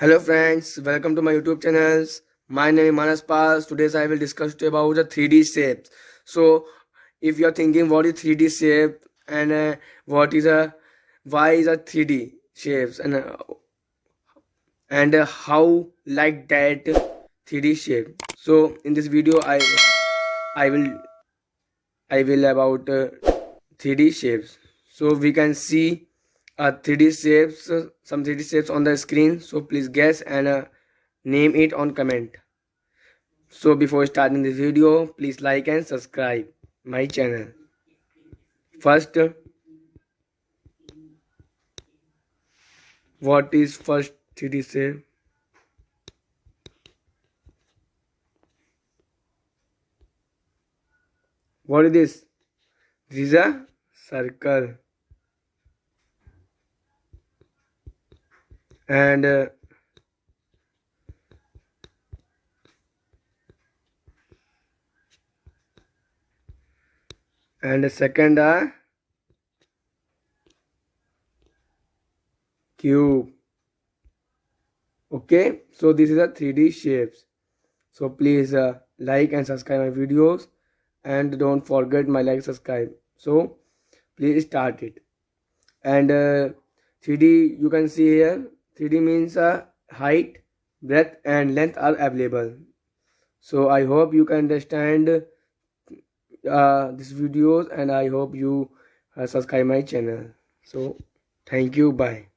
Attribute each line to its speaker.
Speaker 1: Hello friends, welcome to my YouTube channels. My name is Manas Pal. Today I will discuss to you about the 3D shapes. So if you are thinking what is 3D shape and why is a 3D shapes and how like that 3D shape. So in this video I will I will about 3D shapes. So we can see 3D shapes, some 3D shapes on the screen. So please guess and name it on comment. So before starting this video, please like and subscribe my channel. First, what is first 3D shape? What is this? This is a circle. And the second cube. Okay, so this is a 3D shapes. So please like and subscribe my videos, and don't forget my like subscribe. So please start it. And 3D, you can see here 3D means height, breadth and length are available. So I hope you can understand this videos, and I hope you subscribe my channel. So thank you, bye.